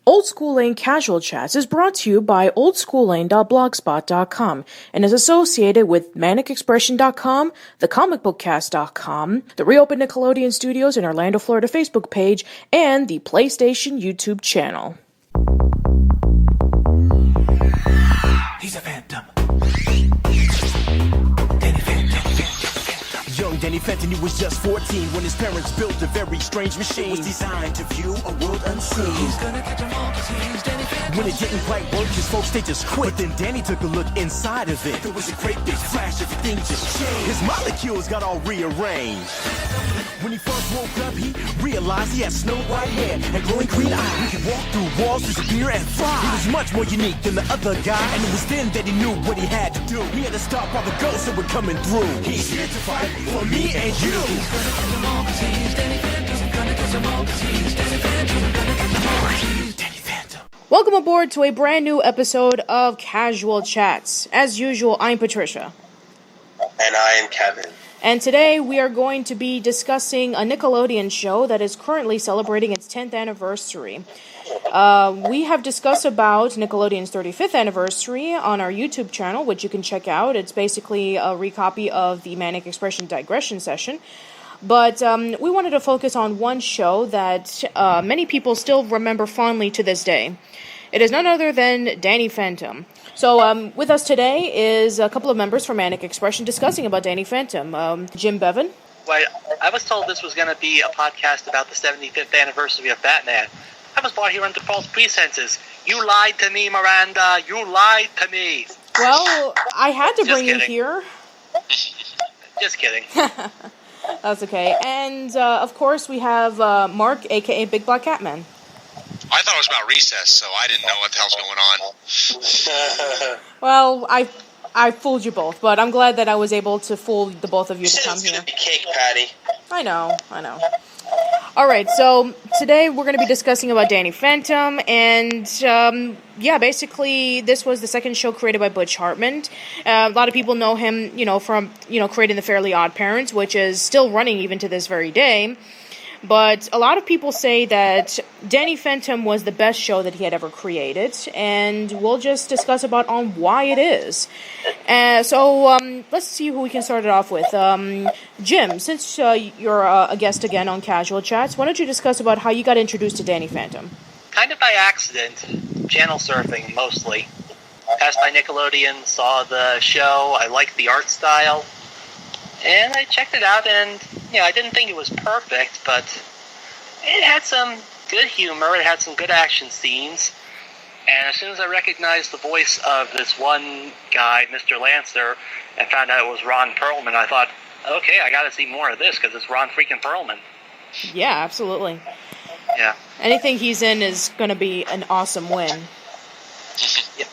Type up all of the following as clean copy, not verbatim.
Old School Lane Casual Chats is brought to you by oldsschoollane.blogspot.com and is associated with manicexpression.com, thecomicbookcast.com, the reopened Nickelodeon Studios in Orlando, Florida Facebook page, and the PlayStation YouTube channel. He's a phantom. Young Danny Fenton, he was just 14 when his parents built a very strange machine. It was designed to view a world unseen. He's gonna catch 'em all 'cause he's Danny Phantom. When it didn't quite work, his folks, they just quit. But then Danny took a look inside of it. There was a great big flash, everything just changed. His molecules got all rearranged. When he first woke up, he realized he had snow white hair and glowing green eyes. He could walk through walls, disappear, and fly. He was much more unique than the other guy, and it was then that he knew what he had to do. He had to stop all the ghosts that were coming through. He's here to fight For me and you. He's gonna catch 'em all 'cause he's Danny Phantom. Gonna catch 'em all 'cause he's Danny Phantom. Gonna catch 'em all 'cause he's Danny Phantom. Welcome aboard to a brand new episode of Casual Chats. As usual, I'm Patricia. And I am Kevin. And today we are going to be discussing a Nickelodeon show that is currently celebrating its 10th anniversary. We have discussed about Nickelodeon's 35th anniversary on our YouTube channel, which you can check out. It's basically a recopy of the Manic Expression digression session. But we wanted to focus on one show that many people still remember fondly to this day. It is none other than Danny Phantom. So with us today is a couple of members from Manic Expression discussing about Danny Phantom. Jim Bevan. Wait, I was told this was going to be a podcast about the 75th anniversary of Batman. I was brought here under false pretenses. You lied to me, Miranda. You lied to me. Well, I had to Just bring you kidding. here. Just kidding. That's okay. And, of course, we have Mark, a.k.a. BigBlackHatMan. I thought it was about recess, so I didn't know what the hell's going on. Well, I fooled you both, but I'm glad that I was able to fool the both of you You to said come it's here. going to be cake patty. I know. All right, so today we're going to be discussing about Danny Phantom, and basically this was the second show created by Butch Hartman. A lot of people know him, from creating the Fairly Odd Parents, which is still running even to this very day. But a lot of people say that Danny Phantom was the best show that he had ever created, and we'll just discuss about on why it is. So let's see who we can start it off with. Jim, since you're a guest again on Casual Chats, why don't you discuss about how you got introduced to Danny Phantom? Kind of by accident. Channel surfing, mostly. Passed by Nickelodeon, saw the show. I liked the art style. And I checked it out, and I didn't think it was perfect, but it had some good humor, it had some good action scenes, and as soon as I recognized the voice of this one guy, Mr. Lancer, and found out it was Ron Perlman, I thought, okay, I gotta see more of this, because it's Ron freaking Perlman. Yeah, absolutely. Yeah. Anything he's in is going to be an awesome win. Yep.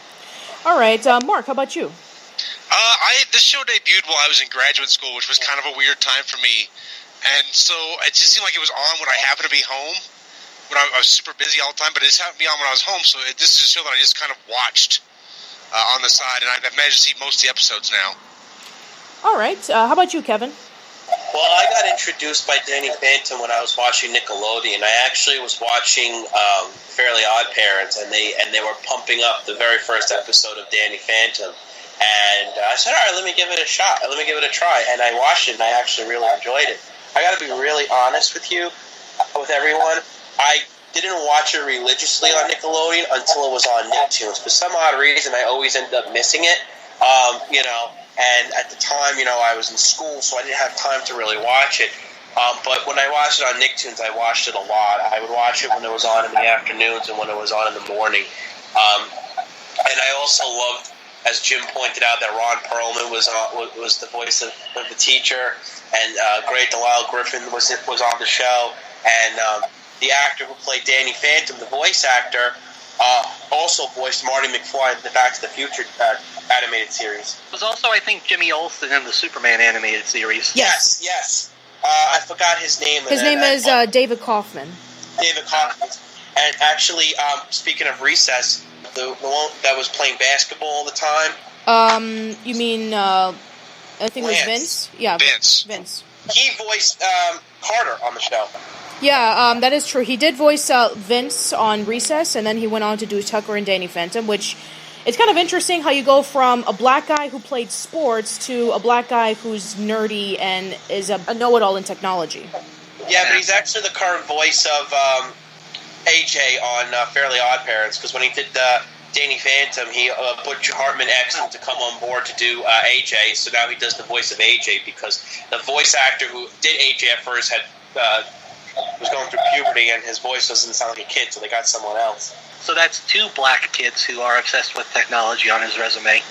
All right, Mark, how about you? This show debuted while I was in graduate school, which was kind of a weird time for me. And so it just seemed like it was on when I happened to be home. When I was super busy all the time, but it just happened to be on when I was home. So this is a show that I just kind of watched on the side, and I've managed to see most of the episodes now. All right, how about you, Kevin? Well, I got introduced by Danny Phantom when I was watching Nickelodeon. I actually was watching Fairly Odd Parents, and they were pumping up the very first episode of Danny Phantom. And I said, all right, let me give it a shot. Let me give it a try. And I watched it, and I actually really enjoyed it. I got to be really honest with you, with everyone. I didn't watch it religiously on Nickelodeon until it was on Nicktoons. For some odd reason, I always ended up missing it, And at the time, I was in school, so I didn't have time to really watch it. But when I watched it on Nicktoons, I watched it a lot. I would watch it when it was on in the afternoons and when it was on in the morning. And I also loved, as Jim pointed out, that Ron Perlman was the voice of the teacher, and Great Delisle Griffin was on the show, and the actor who played Danny Phantom, the voice actor, also voiced Marty McFly in the Back to the Future animated series. It was also, I think, Jimmy Olsen in the Superman animated series. Yes. I forgot his name. His name is David Kaufman. David Kaufman. And actually, speaking of Recess, the one that was playing basketball all the time. You mean, I think it was Lance. Vince? Yeah, Vince. Vince. He voiced Carter on the show. Yeah, that is true. He did voice Vince on Recess, and then he went on to do Tucker and Danny Phantom, which it's kind of interesting how you go from a black guy who played sports to a black guy who's nerdy and is a know-it-all in technology. Yeah, but he's actually the current voice of AJ on Fairly Odd Parents, because when he did Danny Phantom, Butch Hartman asked him to come on board to do AJ, so now he does the voice of AJ, because the voice actor who did AJ at first was going through puberty, and his voice doesn't sound like a kid, so they got someone else. So that's 2 black kids who are obsessed with technology on his resume.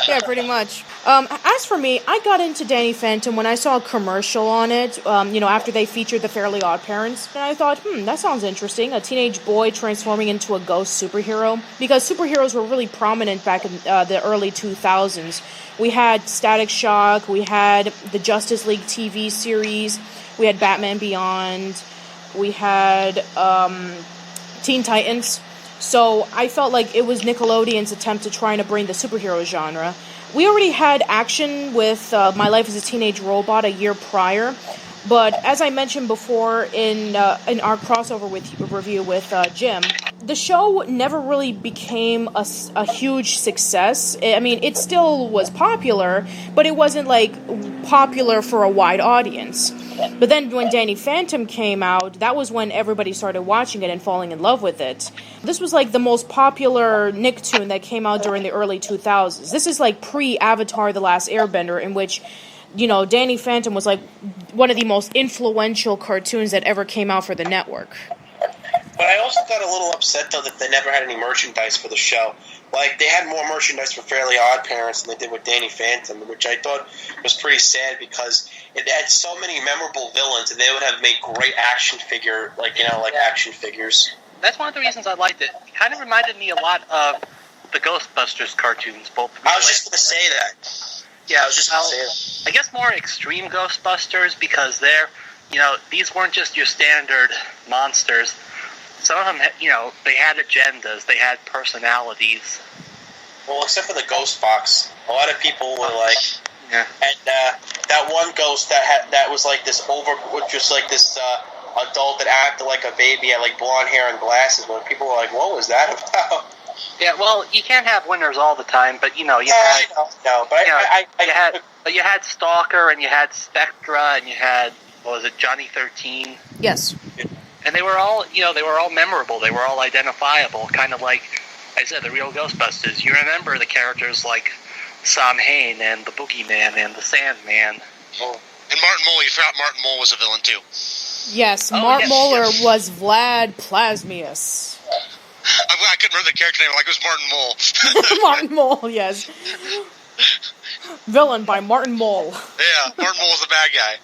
Yeah, pretty much. As for me, I got into Danny Phantom when I saw a commercial on it, after they featured the Fairly Odd Parents, and I thought, that sounds interesting, a teenage boy transforming into a ghost superhero, because superheroes were really prominent back in the early 2000s. We had Static Shock, we had the Justice League TV series, we had Batman Beyond, we had Teen Titans. So I felt like it was Nickelodeon's attempt to try to bring the superhero genre. We already had action with My Life as a Teenage Robot a year prior, but as I mentioned before in our crossover review with Jim, the show never really became a huge success. I mean, it still was popular, but it wasn't like popular for a wide audience. But then when Danny Phantom came out, that was when everybody started watching it and falling in love with it. This was like the most popular Nicktoon that came out during the early 2000s. This is like pre-Avatar: The Last Airbender, in which, Danny Phantom was like one of the most influential cartoons that ever came out for the network. But I also got a little upset, though, that they never had any merchandise for the show. Like, they had more merchandise for Fairly Odd Parents than they did with Danny Phantom, which I thought was pretty sad, because it had so many memorable villains, and they would have made great action action figures. That's one of the reasons I liked it. It kind of reminded me a lot of the Ghostbusters cartoons. Both. I was just going to say that. Yeah, I was just going to say that. I guess more extreme Ghostbusters, because these weren't just your standard monsters. Some of them, they had agendas, they had personalities. Well, except for the ghost box. A lot of people were like, yeah. And that one ghost that was like this adult that acted like a baby, had like blonde hair and glasses, when people were like, what was that about? Yeah, well, you can't have winners all the time, but you had Stalker, and you had Spectra, and you had, Johnny 13? Yes. And they were all memorable. They were all identifiable, kind of like I said, the real Ghostbusters. You remember the characters like Sam Hain and the Boogeyman and the Sandman. Oh. And Martin Mull. You forgot Martin Mull was a villain too. Yes, Martin Muller was Vlad Plasmius. I couldn't remember the character name. Like, it was Martin Mull. Martin Mull, yes. Villain by Martin Mull. Yeah, Martin Mull was the bad guy.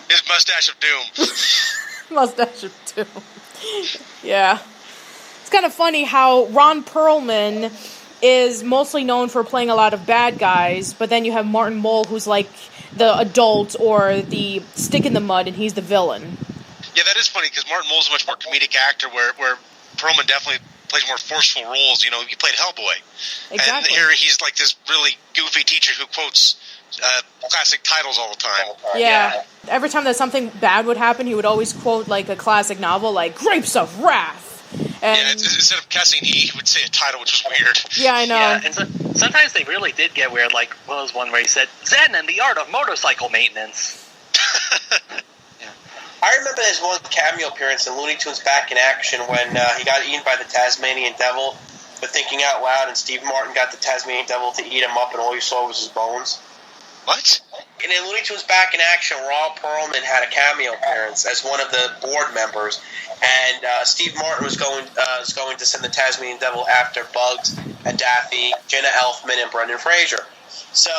His mustache of doom. Mustache of doom. Yeah. It's kind of funny how Ron Perlman is mostly known for playing a lot of bad guys, but then you have Martin Mull, who's like the adult or the stick in the mud, and he's the villain. Yeah, that is funny, because Martin Mull's a much more comedic actor, where Perlman definitely plays more forceful roles. He played Hellboy. Exactly. And here he's like this really goofy teacher who quotes classic titles all the time. Yeah. Every time that something bad would happen, he would always quote like a classic novel, like Grapes of Wrath. And yeah, instead of cussing, he would say a title, which was weird. Yeah, I know. Yeah, and sometimes they really did get weird. Like, what was one where he said, Zen and the art of motorcycle maintenance. Yeah. I remember his one cameo appearance in Looney Tunes Back in Action when he got eaten by the Tasmanian Devil for thinking out loud, and Steve Martin got the Tasmanian Devil to eat him up, and all you saw was his bones. What? And in Looney Tunes Back in Action, Ron Perlman had a cameo appearance as one of the board members, and Steve Martin was going to send the Tasmanian Devil after Bugs and Daffy, Jenna Elfman, and Brendan Fraser. So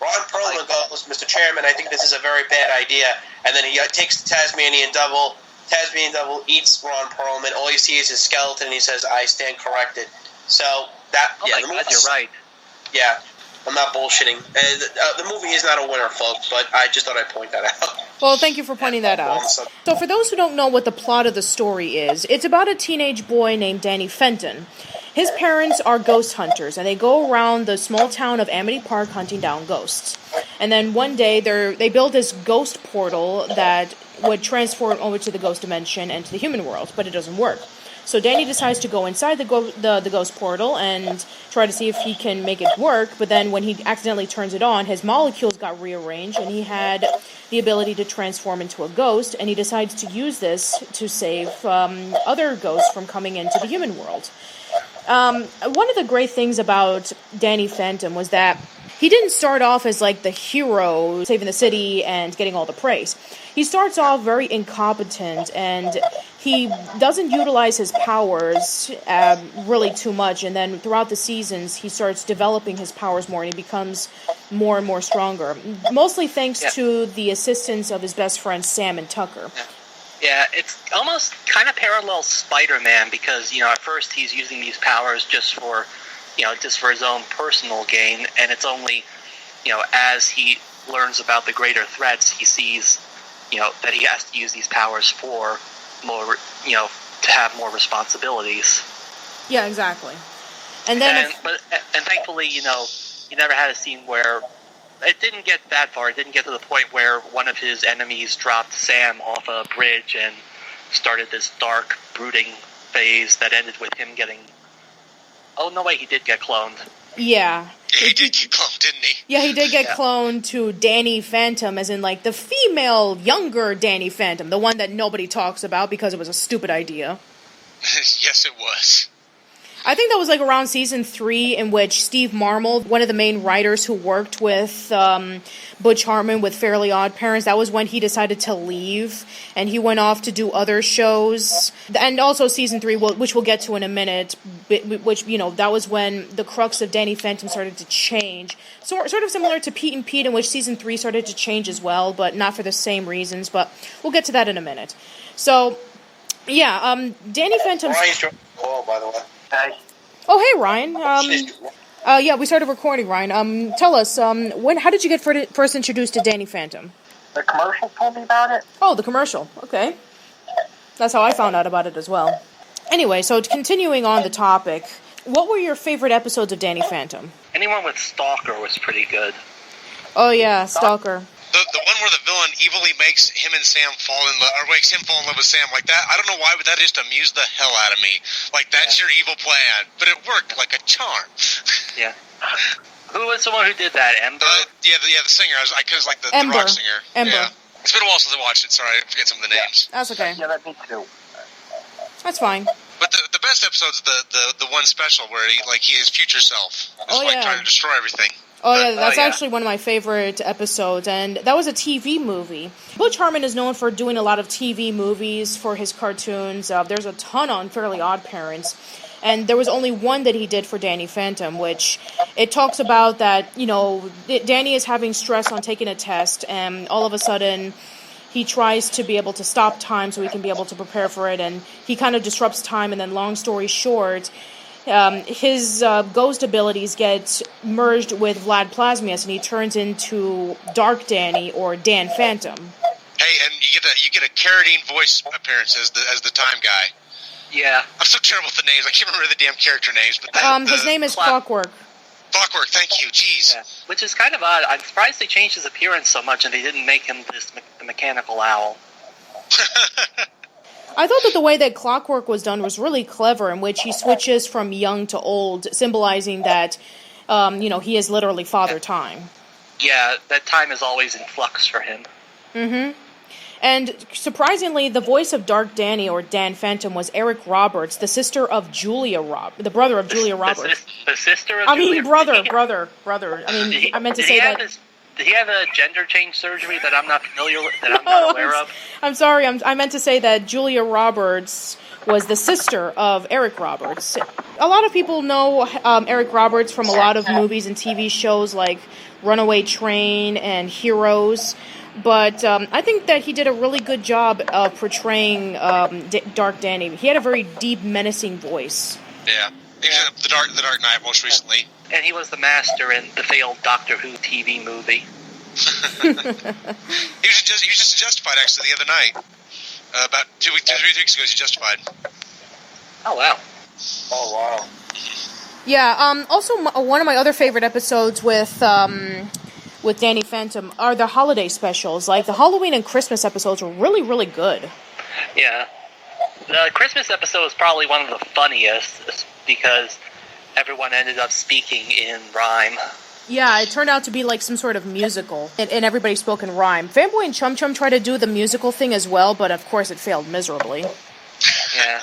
Ron Perlman goes, Mr. Chairman, I think this is a very bad idea. And then he takes the Tasmanian Devil. Tasmanian Devil eats Ron Perlman. All you see is his skeleton, and he says, I stand corrected. So that, oh my God, you're right. Yeah. I'm not bullshitting. The movie is not a winner, folks, but I just thought I'd point that out. Well, thank you for pointing that out. So for those who don't know what the plot of the story is, it's about a teenage boy named Danny Fenton. His parents are ghost hunters, and they go around the small town of Amity Park hunting down ghosts. And then one day, they build this ghost portal that would transform over to the ghost dimension and to the human world, but it doesn't work. So Danny decides to go inside the ghost portal and try to see if he can make it work, but then when he accidentally turns it on, his molecules got rearranged, and he had the ability to transform into a ghost, and he decides to use this to save other ghosts from coming into the human world. One of the great things about Danny Phantom was that he didn't start off as like the hero saving the city and getting all the praise. He starts off very incompetent, and he doesn't utilize his powers really too much, and then throughout the seasons he starts developing his powers more, and he becomes more and more stronger, mostly thanks to the assistance of his best friends Sam and Tucker. Yeah, it's almost kind of parallel Spider-Man, because, at first he's using these powers just for his own personal gain, and it's only, as he learns about the greater threats, he sees, that he has to use these powers for more, to have more responsibilities. Yeah, exactly. And then, and thankfully, you never had a scene where it didn't get that far. It didn't get to the point where one of his enemies dropped Sam off a bridge and started this dark, brooding phase that ended with him getting... Oh, no, wait, he did get cloned. Yeah. He did get cloned, didn't he? Yeah, he did get cloned to Danny Phantom, as in, like, the female, younger Danny Phantom, the one that nobody talks about because it was a stupid idea. Yes, it was. I think that was, like, around season 3, in which Steve Marmol, one of the main writers who worked with Butch Hartman with Fairly Odd Parents, that was when he decided to leave, and he went off to do other shows. And also season 3, which we'll get to in a minute, which, that was when the crux of Danny Phantom started to change. Sort of similar to Pete and Pete, in which season 3 started to change as well, but not for the same reasons, but we'll get to that in a minute. So, yeah, Danny Phantom's... Ryan's joining the call, by the way. Oh, hey, Ryan. Yeah, we started recording, Ryan. Tell us, how did you get first introduced to Danny Phantom? The commercial told me about it. Oh, the commercial. Okay. That's how I found out about it as well. Anyway, so continuing on the topic, what were your favorite episodes of Danny Phantom? Anyone with Stalker was pretty good. Oh, yeah, Stalker. The one where the villain evilly makes him and Sam fall in love, or makes him fall in love with Sam, like that. I don't know why, but that just amused the hell out of me. Like, that's your evil plan, but it worked like a charm. Yeah. Who was the one who did that? Ember? Yeah, the singer. I was like the rock singer. Ember. Yeah. It's been a while since I watched it. Sorry, I forget some of the names. That's okay. Yeah, that me too. That's fine. But the best episode's the one special where he his future self is trying to destroy everything. Oh, yeah, that's actually one of my favorite episodes, and that was a TV movie. Butch Hartman is known for doing a lot of TV movies for his cartoons. There's a ton on Fairly Odd Parents, and there was only one that he did for Danny Phantom, which it talks about that, Danny is having stress on taking a test, and all of a sudden he tries to be able to stop time so he can be able to prepare for it, and he kind of disrupts time, and then long story short... his ghost abilities get merged with Vlad Plasmius, and he turns into Dark Danny or Dan Phantom. Hey, and you get a carradine voice appearance as the time guy. Yeah, I'm so terrible with the names. I can't remember the damn character names. But his name is Clockwork. Clockwork, thank you. Jeez. Yeah. Which is kind of odd. I'm surprised they changed his appearance so much, and they didn't make him the mechanical owl. I thought that the way that Clockwork was done was really clever, in which he switches from young to old, symbolizing that, he is literally Father Time. Yeah, that time is always in flux for him. Mm-hmm. And surprisingly, the voice of Dark Danny, or Dan Phantom, was Eric Roberts, the sister of Julia the brother of Julia Roberts. The sister of Julia? brother. I mean, I meant to say that... Did he have a gender change surgery that I'm not familiar with, that I'm not aware of? I'm sorry, I meant to say that Julia Roberts was the sister of Eric Roberts. A lot of people know Eric Roberts from a lot of movies and TV shows like Runaway Train and Heroes, but I think that he did a really good job of portraying Dark Danny. He had a very deep, menacing voice. Yeah. He was in the Dark Knight most recently. And he was the master in the failed Doctor Who TV movie. He was just Justified, actually, the other night. About 3 weeks ago, he was Justified. Oh, wow. Oh, wow. Yeah, also one of my other favorite episodes with with Danny Phantom are the holiday specials. Like, the Halloween and Christmas episodes were really, really good. Yeah. The Christmas episode was probably one of the funniest because everyone ended up speaking in rhyme. Yeah, it turned out to be like some sort of musical, and everybody spoke in rhyme. Fanboy and Chum Chum tried to do the musical thing as well, but of course it failed miserably. Yeah.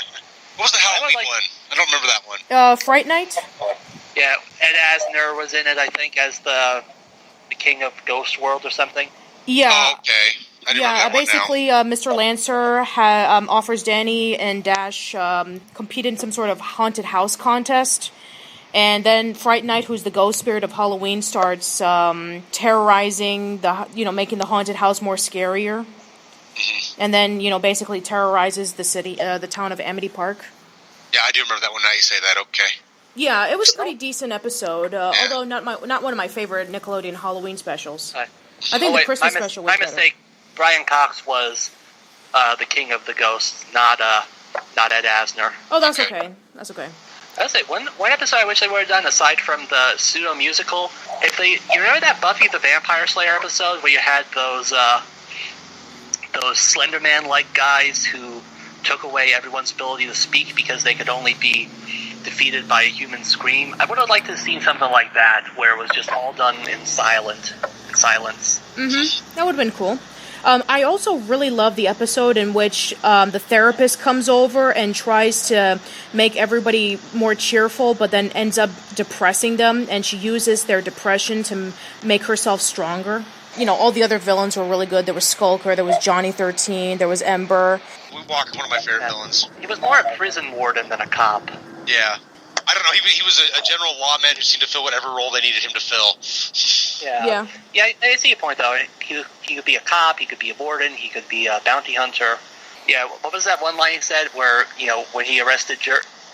What was the Halloween one? I don't remember that one. Fright Night? Yeah, Ed Asner was in it, I think, as the king of Ghost World or something. Yeah. Oh, okay. I didn't remember that basically, one now. Mr. Lancer offers Danny and Dash compete in some sort of haunted house contest. And then Fright Night, who's the ghost spirit of Halloween, starts terrorizing making the haunted house more scarier. Mm-hmm. And then, basically terrorizes the city, the town of Amity Park. Yeah, I do remember that one now you say that, okay. Yeah, it was a pretty decent episode, although not one of my favorite Nickelodeon Halloween specials. I think the Christmas special was better. My mistake, Brian Cox was the king of the ghosts, not Ed Asner. Oh, that's okay. That's okay. That's it. One episode I wish they would have done, aside from the pseudo musical, you remember that Buffy the Vampire Slayer episode where you had those Slender Man-like guys who took away everyone's ability to speak because they could only be defeated by a human scream? I would have liked to have seen something like that where it was just all done in silence. Mm-hmm. That would have been cool. I also really love the episode in which the therapist comes over and tries to make everybody more cheerful, but then ends up depressing them, and she uses their depression to make herself stronger. All the other villains were really good. There was Skulker, there was Johnny 13, there was Ember. Walker is one of my favorite villains. He was more a prison warden than a cop. Yeah. I don't know, he was a general lawman who seemed to fill whatever role they needed him to fill. Yeah, I see your point, though. He could be a cop, he could be a warden, he could be a bounty hunter. Yeah, what was that one line he said where, when he arrested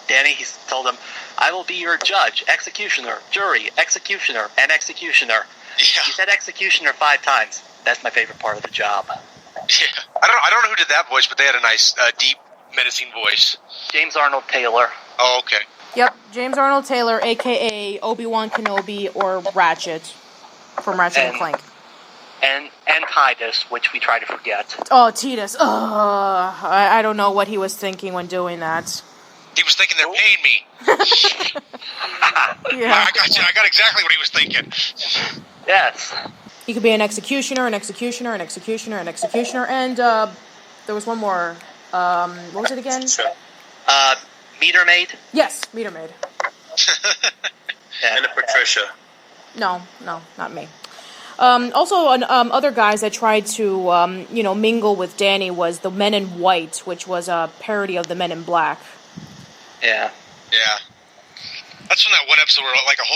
Danny, he told him, "I will be your judge, executioner, jury, executioner, and executioner." Yeah. He said executioner 5 times. That's my favorite part of the job. Yeah. I don't know who did that voice, but they had a nice, deep, menacing voice. James Arnold Taylor. Oh, okay. Yep, James Arnold Taylor, a.k.a. Obi-Wan Kenobi or Ratchet from Ratchet and Clank. And Titus, which we try to forget. Oh, Titus. I don't know what he was thinking when doing that. He was thinking they're paying me. Yeah. I got you. I got exactly what he was thinking. Yes. He could be an executioner, and there was one more. What was it again? Meter Maid? Yes, Meter Maid. And a Patricia. No, not me. Also, other guys that tried to, mingle with Danny was the Men in White, which was a parody of the Men in Black. Yeah. Yeah. That's from that one episode where, they got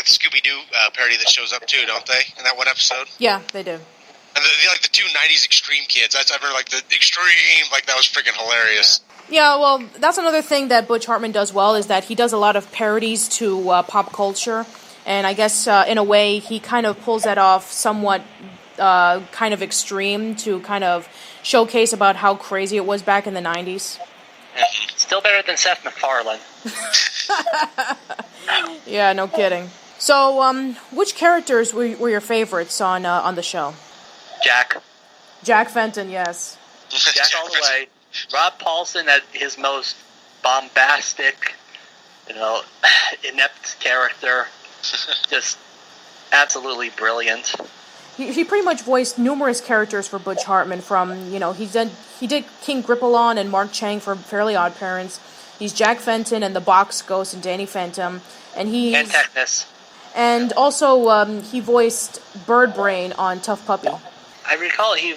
the Scooby-Doo parody that shows up, too, don't they? In that one episode? Yeah, they do. And the two 90s Extreme kids. I remember, the Extreme, that was freaking hilarious. Yeah, well, that's another thing that Butch Hartman does well, is that he does a lot of parodies to pop culture. And I guess, in a way, he kind of pulls that off somewhat kind of extreme to kind of showcase about how crazy it was back in the 90s. Still better than Seth MacFarlane. Yeah, no kidding. So, which characters were your favorites on the show? Jack Fenton, yes. Jack all the way. Rob Paulson at his most bombastic, inept character. Just absolutely brilliant. He pretty much voiced numerous characters for Butch Hartman. From he did King Gripalon and Mark Chang for Fairly Odd Parents. He's Jack Fenton and the Box Ghost and Danny Phantom, and Technus. And also he voiced Bird Brain on Tough Puppy. I recall he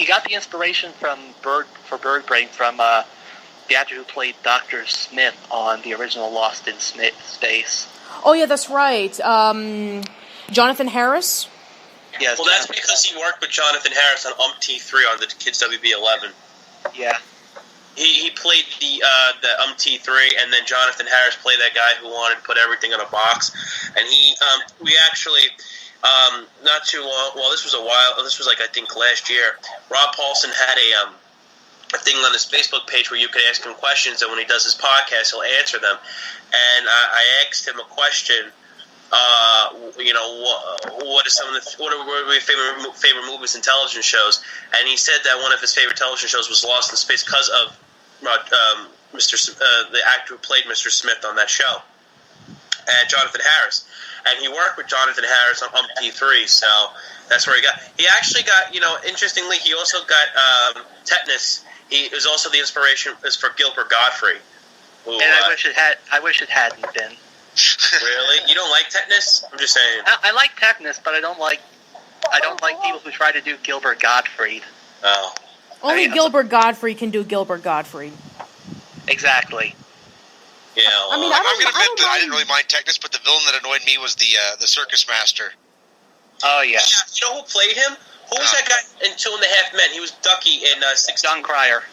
got the inspiration from Bird Brain from the actor who played Dr. Smith on the original Lost in Space. Oh yeah, that's right. Jonathan Harris. Yes. Well, that's because he worked with Jonathan Harris on T3 on the Kids WB11. Yeah. He played the T3, and then Jonathan Harris played that guy who wanted to put everything in a box. And we actually, not too long. Well, this was I think last year. Rob Paulson had a thing on his Facebook page where you could ask him questions, and when he does his podcast, he'll answer them. And I asked him a question what are your favorite movies and television shows? And he said that one of his favorite television shows was Lost in Space because of the actor who played Mr. Smith on that show, and Jonathan Harris. And he worked with Jonathan Harris on T3, so that's where he got. He actually got, interestingly, he also got tetanus. He was also the inspiration is for Gilbert Gottfried. Who, And I wish it hadn't been. Really? You don't like tetanus? I'm just saying. I like tetanus, but I don't like people who try to do Gilbert Gottfried. Oh. Only Gilbert Gottfried can do Gilbert Gottfried. Exactly. Yeah. I mean, I'm going to admit that I didn't really mind tetanus, but the villain that annoyed me was the circus master. Oh, yeah. You know who played him? Who was that guy in 2.5 Men? He was Ducky in 6. John Cryer.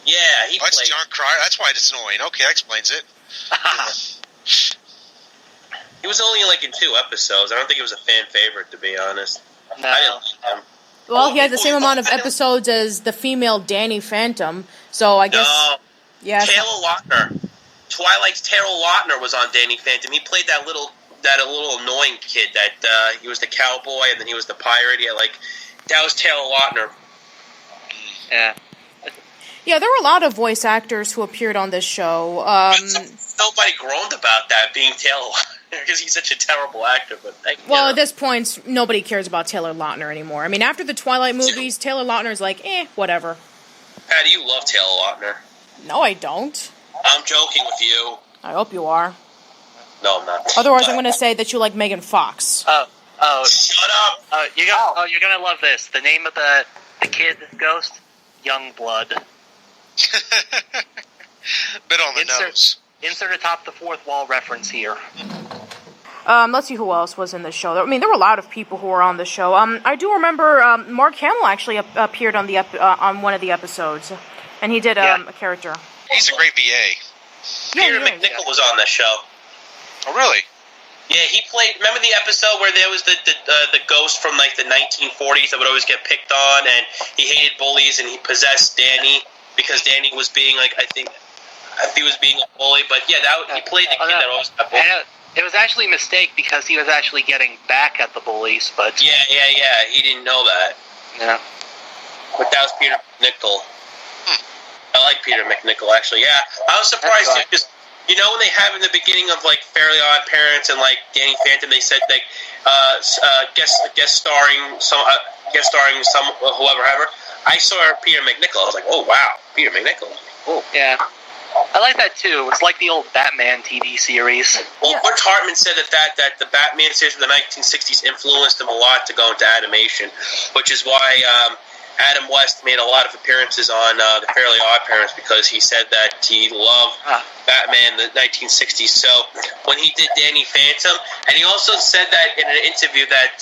Yeah, he That's played. John Cryer. That's why it's annoying. Okay, that explains it. He was only in 2 episodes. I don't think he was a fan favorite, to be honest. No. I didn't like him. Well, he had the same amount of episodes as the female Danny Phantom, so I guess... No. Yeah. Taylor Lautner. Twilight's Taylor Lautner was on Danny Phantom. He played that little annoying kid that he was the cowboy and then he was the pirate. That was Taylor Lautner. Yeah. Yeah, there were a lot of voice actors who appeared on this show. Nobody groaned about that being Taylor Lautner because he's such a terrible actor. But At this point, nobody cares about Taylor Lautner anymore. I mean, after the Twilight movies, Taylor Lautner's like, whatever. Patty, you love Taylor Lautner. No, I don't. I'm joking with you. I hope you are. No, I'm not. Otherwise, I'm going to say that you like Megan Fox. Oh. Shut up. You're gonna love this. The name of the kid ghost, Youngblood. Bit on the nose. Insert a top the fourth wall reference here. Let's see who else was in the show. I mean, there were a lot of people who were on the show. I do remember Mark Hamill actually appeared on on one of the episodes, and he did a character. He's a great VA. Peter McNichol was on that show. Oh, really? Yeah, he played. Remember the episode where there was the ghost from the 1940s that would always get picked on, and he hated bullies, and he possessed Danny because Danny was being I think he was being a bully. But yeah, he played the kid that always got bullied. It was actually a mistake because he was actually getting back at the bullies. But Yeah. He didn't know that. Yeah. But that was Peter McNichol. I like Peter McNichol actually. Yeah, I was surprised too because. You know when they have in the beginning of Fairly Odd Parents and Danny Phantom, they said guest starring whoever. I saw Peter McNichol. I was like, oh wow, Peter McNichol. Oh yeah, I like that too. It's like the old Batman TV series. Well, Butch Hartman said that the Batman series from the 1960s influenced him a lot to go into animation, which is why Adam West made a lot of appearances on the Fairly Odd Parents because he said that he loved Batman in the 1960s. So when he did Danny Phantom, and he also said that in an interview that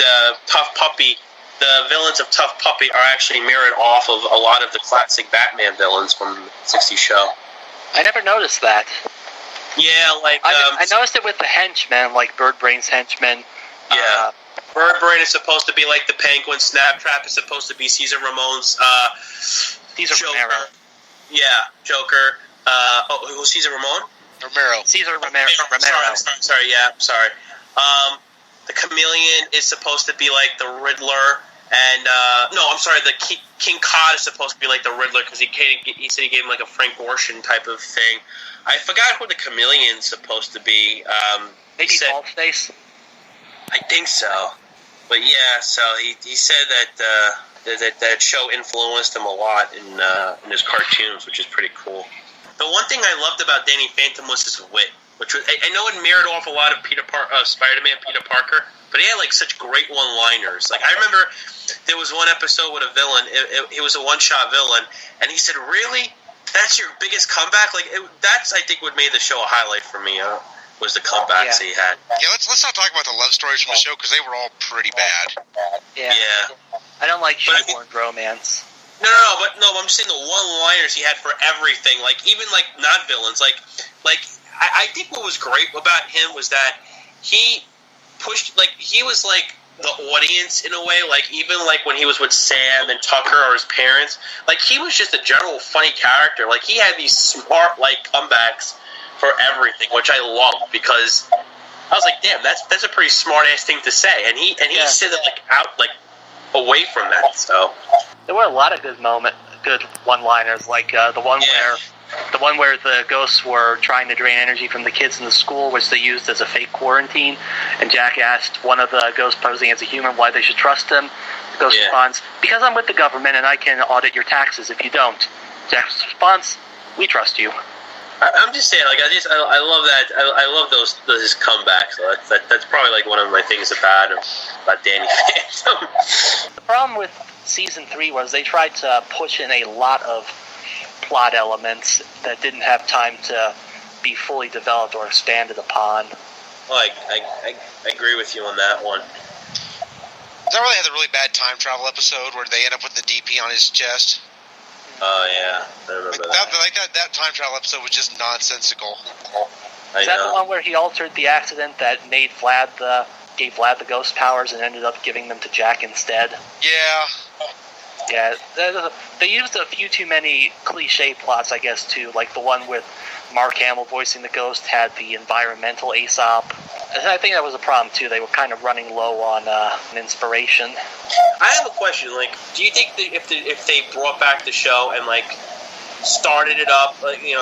Tough Puppy, the villains of Tough Puppy are actually mirrored off of a lot of the classic Batman villains from the 60s show. I never noticed that. Yeah, I noticed it with the henchmen, like Birdbrain's henchmen. Yeah. Birdbrain is supposed to be like the Penguin. Snaptrap is supposed to be Cesar Ramon's Caesar Joker. Romero. Yeah, Joker. Who's Cesar Ramon? Romero. Caesar Romero. Sorry. The Chameleon is supposed to be like the Riddler, and the King Cod is supposed to be like the Riddler because he said he gave him a Frank Gorshin type of thing. I forgot who the Chameleon's supposed to be. Maybe Baldface. I think so. But yeah, so he said that show influenced him a lot in his cartoons, which is pretty cool. The one thing I loved about Danny Phantom was his wit, which was, I know it mirrored off a lot of Spider-Man Peter Parker, but he had such great one-liners. I remember there was one episode with a villain. It was a one-shot villain, and he said, "Really? That's your biggest comeback?" That's I think what made the show a highlight for me. Was the comebacks he had. Yeah, let's not talk about the love stories from the show because they were all pretty bad. Yeah. I don't like shoehorned romance. No, I'm just saying the one-liners he had for everything, even not villains, I think what was great about him was that he pushed, he was the audience in a way, even when he was with Sam and Tucker or his parents, he was just a general funny character, he had these smart, comebacks for everything, which I love because I was like, damn, that's a pretty smart ass thing to say, and he said it like out like away from that. So there were a lot of good one-liners, like the one where the ghosts were trying to drain energy from the kids in the school, which they used as a fake quarantine, and Jack asked one of the ghosts posing as a human why they should trust him. The ghost responds, because I'm with the government and I can audit your taxes if you don't. Jack's response, we trust you. I'm just saying, like, I love that. I love those comebacks. So that's probably like one of my things about Danny Phantom. The problem with season 3 was they tried to push in a lot of plot elements that didn't have time to be fully developed or expanded upon. Well, I agree with you on that one. Is that where they had the really bad time travel episode where they end up with the DP on his chest? Oh, yeah. I remember that time travel episode was just nonsensical. Is that the one where he altered the accident that made gave Vlad the ghost powers and ended up giving them to Jack instead? Yeah. Yeah, they used a few too many cliche plots, I guess, too. Like the one with Mark Hamill voicing the ghost had the environmental Aesop. I think that was a problem, too. They were kind of running low on inspiration. I have a question. Like, do you think that if they brought back the show and like started it up,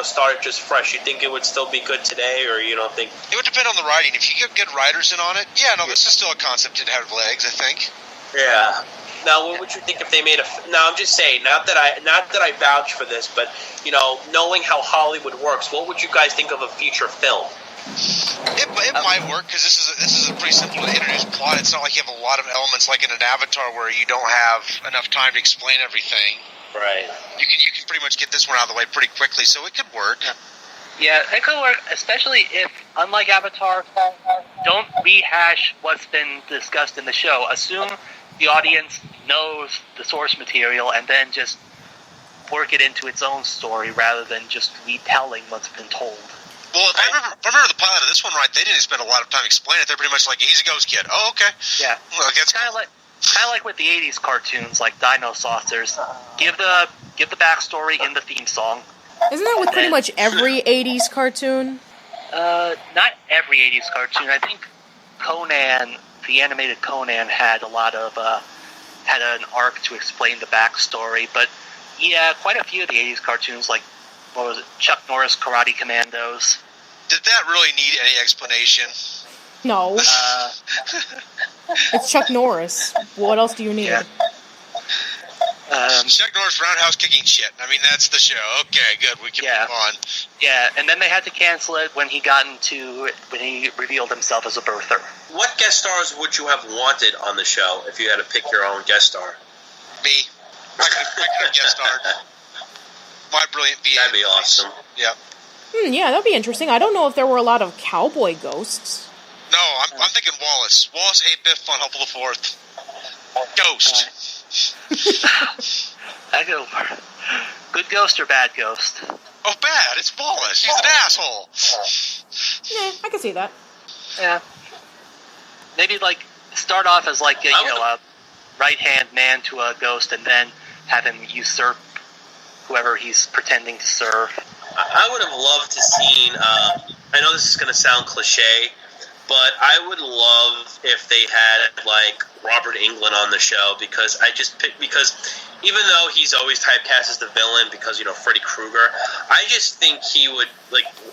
started just fresh, you think it would still be good today, or you don't think? It would depend on the writing. If you get good writers in on it, this is still a concept that had legs, I think. Yeah. Now, what would you think if they made Now, I'm just saying, not that I vouch for this, but knowing how Hollywood works, what would you guys think of a feature film? It might work because this is a pretty simple to introduce plot. It's not like you have a lot of elements like in an Avatar where you don't have enough time to explain everything. Right. You can pretty much get this one out of the way pretty quickly, so it could work. Yeah, it could work, especially if, unlike Avatar, don't rehash what's been discussed in the show. Assume the audience knows the source material and then just work it into its own story rather than just retelling what's been told. Well, if I remember the pilot of this one right, they didn't spend a lot of time explaining it. They're pretty much like, he's a ghost kid. Oh, okay. Yeah. Well, it's kind of like with the 80s cartoons, like Dino Saucers. Give the backstory in the theme song. Isn't that with pretty much every 80s cartoon? Not every 80s cartoon. I think Conan, the animated Conan, had a lot of had an arc to explain the backstory. But yeah, quite a few of the 80s cartoons, like what was it, Chuck Norris Karate Commandos. Did that really need any explanation? No. It's Chuck Norris. What else do you need? Yeah. Chuck Norris roundhouse kicking shit. I mean, that's the show. Okay, good. We can move on. Yeah, and then they had to cancel it when he revealed himself as a birther. What guest stars would you have wanted on the show if you had to pick your own guest star? Me. I could have guest starred. My brilliant VA. That'd be awesome. Yeah. Yeah, that'd be interesting. I don't know if there were a lot of cowboy ghosts. No, I'm thinking Wallace. Wallace 8-Bit Fun Hopeful the Fourth. Ghost. I go good ghost or bad ghost? Oh, bad. It's Wallace. He's an asshole. Yeah, I can see that. Yeah. Maybe start off as a right-hand man to a ghost, and then have him usurp whoever he's pretending to serve. I would have loved to seen. I know this is going to sound cliche, but I would love if they had Robert Englund on the show, because even though he's always typecast as the villain because Freddy Krueger, I just think he would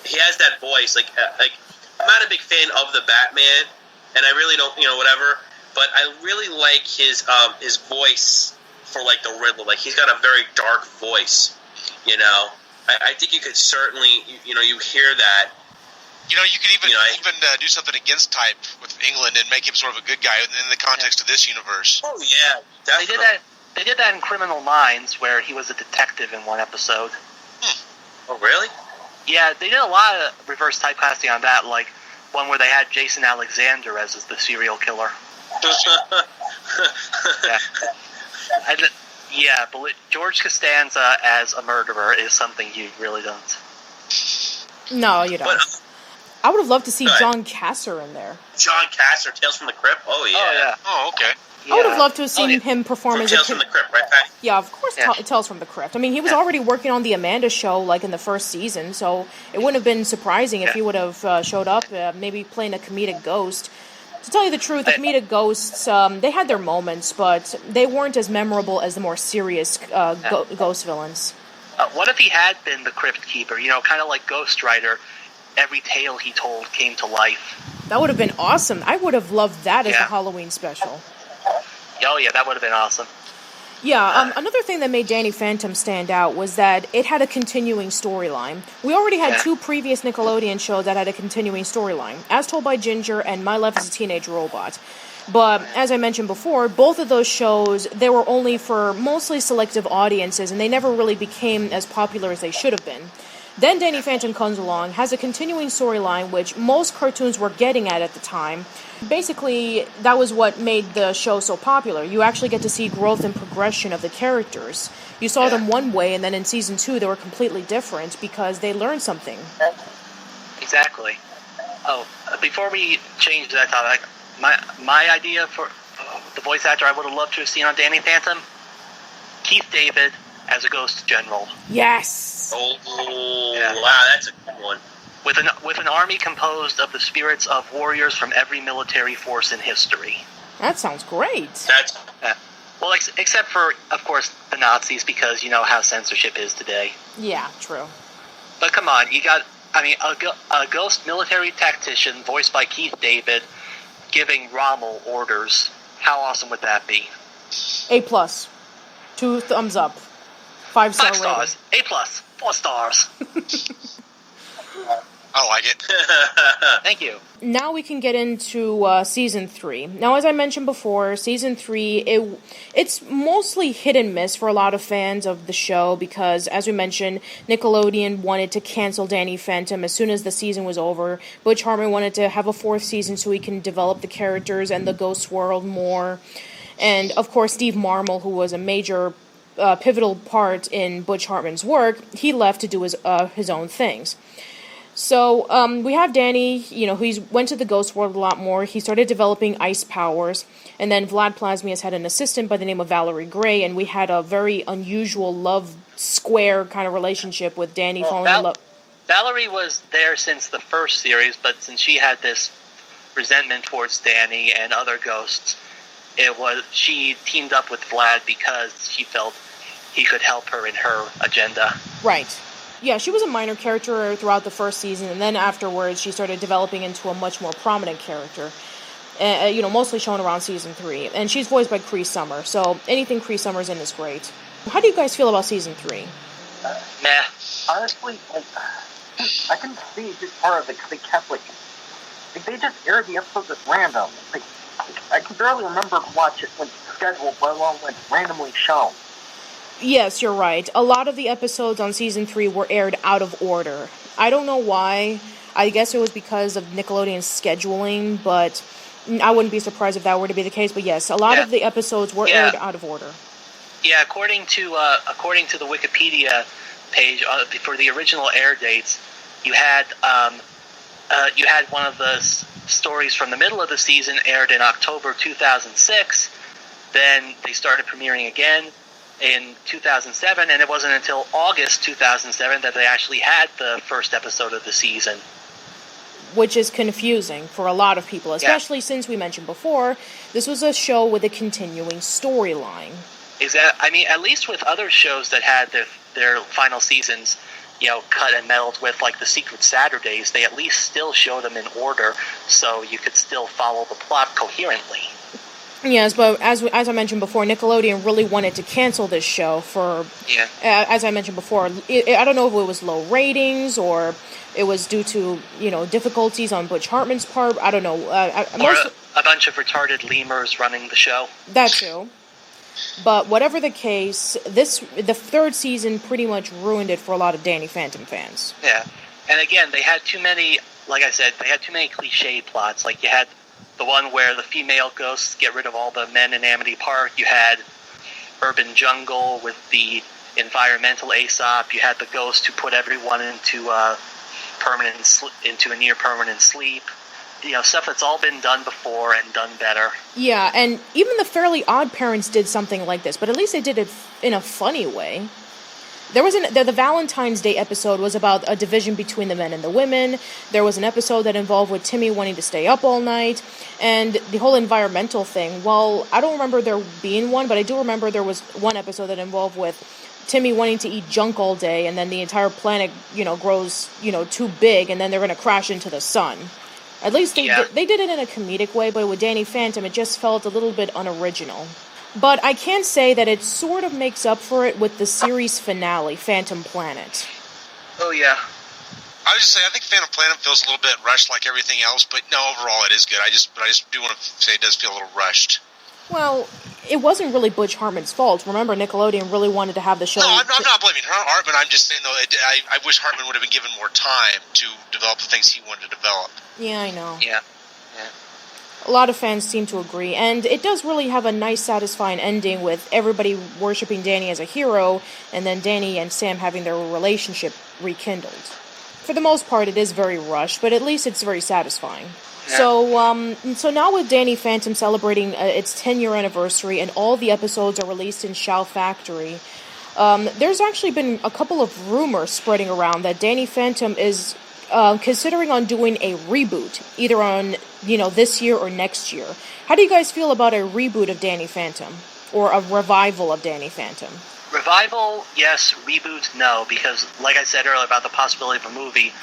he has that voice. I'm not a big fan of the Batman, and I really don't whatever, but I really like his voice for the Riddler. He's got a very dark voice, I think you could certainly you hear that. You could even do something against type with England and make him sort of a good guy in the context of this universe. Oh yeah, definitely. They did that in Criminal Minds, where he was a detective in one episode. Oh really? Yeah, they did a lot of reverse typecasting on that, like one where they had Jason Alexander as the serial killer. Yeah. But George Costanza as a murderer is something you really don't. No, you don't. I would have loved to see John Casser in there. John Casser, Tales from the Crypt. Oh yeah. Oh, yeah. Oh, okay. I would have loved to have seen him perform From as Tales a from the Crypt, right, Patty? Yeah, of course, Yeah. Tales from the Crypt. I mean, he was already working on the Amanda Show, like, in the first season, so it wouldn't have been surprising if he would have showed up, maybe playing a comedic ghost. To tell you the truth, the comedic ghosts, they had their moments, but they weren't as memorable as the more serious ghost villains. What if he had been the Crypt Keeper? You know, kind of like Ghost Rider. Every tale he told came to life. That would have been awesome. I would have loved that as the Yeah. Halloween special. Oh, yeah, that would have been awesome. Yeah, another thing that made Danny Phantom stand out was that it had a continuing storyline. We already had two previous Nickelodeon shows that had a continuing storyline, As Told by Ginger and My Life as a Teenage Robot. But, as I mentioned before, both of those shows, they were only for mostly selective audiences, and they never really became as popular as they should have been. Then Danny Phantom comes along, has a continuing storyline, which most cartoons were getting at the time. Basically, that was what made the show so popular. You actually get to see growth and progression of the characters. You saw them one way, and then in Season 2, they were completely different because they learned something. Exactly. Oh, before we change that topic, my idea for the voice actor I would have loved to have seen on Danny Phantom, Keith David as a Ghost General. Yes! Oh, wow, that's a good one. With an army composed of the spirits of warriors from every military force in history. That sounds great. That's Well, except for, of course, the Nazis, because you know how censorship is today. Yeah, true. But come on, you got, a ghost military tactician voiced by Keith David giving Rommel orders. How awesome would that be? A+. 2 thumbs up. 5-star 5 stars. rating. A+. 4 stars. I like it. Thank you. Now we can get into Season 3. Now, as I mentioned before, Season 3, it's mostly hit and miss for a lot of fans of the show because, as we mentioned, Nickelodeon wanted to cancel Danny Phantom as soon as the season was over. Butch Hartman wanted to have a 4th season so he can develop the characters and the ghost world more. And, of course, Steve Marmol, who was a major pivotal part in Butch Hartman's work, he left to do his own things. So, we have Danny, he went to the ghost world a lot more. He started developing ice powers. And then Vlad Plasmius had an assistant by the name of Valerie Gray, and we had a very unusual love square kind of relationship with Danny falling in love. Valerie was there since the first series, but since she had this resentment towards Danny and other ghosts, she teamed up with Vlad because she felt he could help her in her agenda. Right. Yeah, she was a minor character throughout the first season, and then afterwards she started developing into a much more prominent character. Mostly shown around Season 3. And she's voiced by Cree Summer, so anything Cree Summer's in is great. How do you guys feel about Season 3? Meh. Honestly, I didn't see this part of it because they kept, they just aired the episodes at random. I can barely remember watch it when scheduled, let alone when randomly shown. Yes, you're right. A lot of the episodes on Season 3 were aired out of order. I don't know why. I guess it was because of Nickelodeon's scheduling, but I wouldn't be surprised if that were to be the case. But yes, a lot of the episodes were aired out of order. Yeah, according to the Wikipedia page for the original air dates, you had one of the stories from the middle of the season aired in October 2006. Then they started premiering again in 2007, and it wasn't until August 2007 that they actually had the first episode of the season. Which is confusing for a lot of people, especially since we mentioned before, this was a show with a continuing storyline. Exactly. At least with other shows that had their final seasons, cut and meddled with, like the Secret Saturdays, they at least still show them in order, so you could still follow the plot coherently. Yes, but as I mentioned before, Nickelodeon really wanted to cancel this show for, as I mentioned before, I don't know if it was low ratings or it was due to, difficulties on Butch Hartman's part. I don't know. A bunch of retarded lemurs running the show. That too. But whatever the case, the 3rd season pretty much ruined it for a lot of Danny Phantom fans. Yeah. And again, they had too many, like I said, they had too many cliche plots. Like you had the one where the female ghosts get rid of all the men in Amity Park. You had Urban Jungle with the environmental Aesop. You had the ghost who put everyone into into a near permanent sleep. Stuff that's all been done before and done better. Yeah, and even the Fairly Odd Parents did something like this, but at least they did it in a funny way. There was the Valentine's Day episode was about a division between the men and the women. There was an episode that involved with Timmy wanting to stay up all night, and the whole environmental thing. Well, I don't remember there being one, but I do remember there was one episode that involved with Timmy wanting to eat junk all day, and then the entire planet, grows, too big, and then they're going to crash into the sun. At least they did it in a comedic way, but with Danny Phantom, it just felt a little bit unoriginal. But I can say that it sort of makes up for it with the series finale, Phantom Planet. Oh, yeah. I was just saying, I think Phantom Planet feels a little bit rushed like everything else, but no, overall it is good. I just do want to say it does feel a little rushed. Well, it wasn't really Butch Hartman's fault. Remember, Nickelodeon really wanted to have the show... No, I'm not blaming Hartman. I'm just saying, though, I wish Hartman would have been given more time to develop the things he wanted to develop. Yeah, I know. Yeah. A lot of fans seem to agree, and it does really have a nice, satisfying ending with everybody worshipping Danny as a hero, and then Danny and Sam having their relationship rekindled. For the most part, it is very rushed, but at least it's very satisfying. Yeah. So now with Danny Phantom celebrating its 10-year anniversary, and all the episodes are released in Shout Factory, there's actually been a couple of rumors spreading around that Danny Phantom is considering on doing a reboot, either on, this year or next year. How do you guys feel about a reboot of Danny Phantom? Or a revival of Danny Phantom? Revival, yes. Reboot, no. Because, like I said earlier about the possibility of a movie,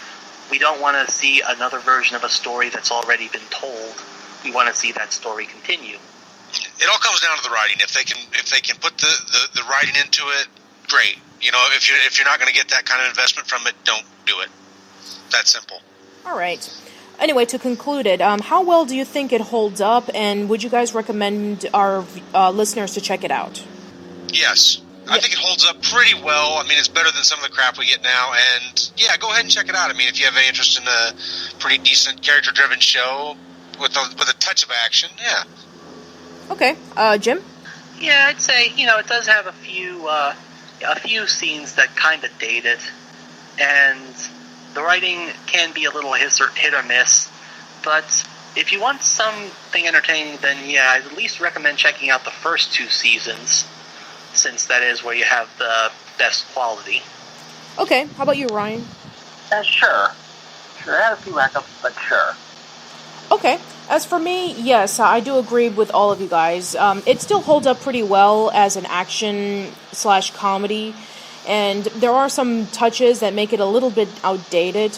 we don't want to see another version of a story that's already been told. We want to see that story continue. It all comes down to the writing. If they can put the writing into it, great. If you're not going to get that kind of investment from it, don't do it. That simple. All right. Anyway, to conclude it, how well do you think it holds up, and would you guys recommend our listeners to check it out? Yes. I think it holds up pretty well. I mean, it's better than some of the crap we get now, and yeah, go ahead and check it out. I mean, if you have any interest in a pretty decent character-driven show with a touch of action, yeah. Okay. Jim? Yeah, I'd say, it does have a few scenes that kind of date it, and the writing can be a little hit or miss, but if you want something entertaining, then yeah, I'd at least recommend checking out the first 2 seasons, since that is where you have the best quality. Okay, how about you, Ryan? Sure. I had a few backups, but sure. Okay, as for me, yes, I do agree with all of you guys. It still holds up pretty well as an action/comedy, and there are some touches that make it a little bit outdated,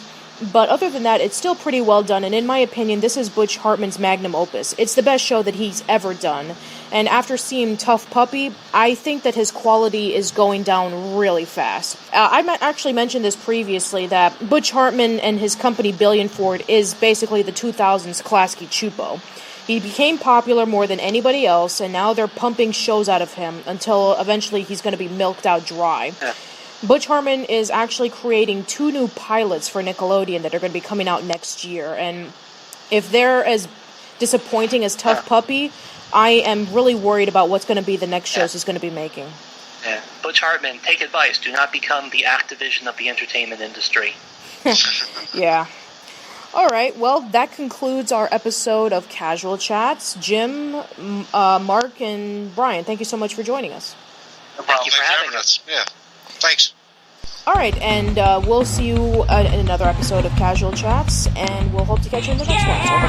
but other than that, it's still pretty well done, and in my opinion, this is Butch Hartman's magnum opus. It's the best show that he's ever done, and after seeing Tough Puppy, I think that his quality is going down really fast. I actually mentioned this previously, that Butch Hartman and his company Billion Ford is basically the 2000s Klasky Csupo. He became popular more than anybody else, and now they're pumping shows out of him until eventually he's going to be milked out dry. Butch Hartman is actually creating 2 new pilots for Nickelodeon that are going to be coming out next year, and if they're as disappointing as Tough Puppy, I am really worried about what's going to be the next shows he's going to be making. Yeah. Butch Hartman, take advice. Do not become the Activision of the entertainment industry. Yeah. All right, well, that concludes our episode of Casual Chats. Jim, Mark, and Brian, thank you so much for joining us. No problem. Thank you for having us. Yeah, thanks. All right, and we'll see you in another episode of Casual Chats, and we'll hope to catch you in the next one. So,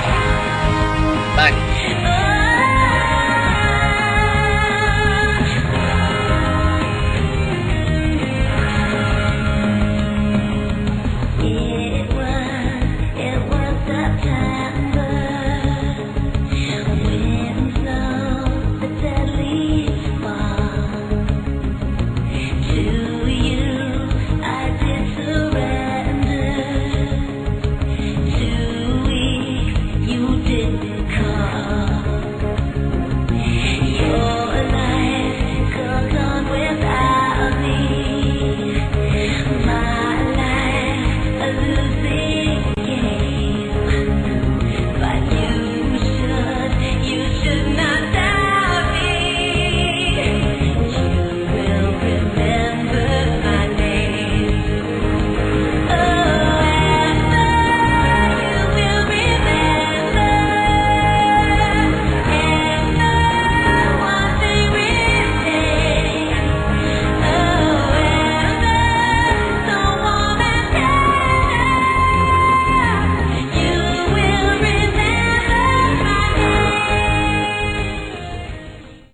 bye. Bye.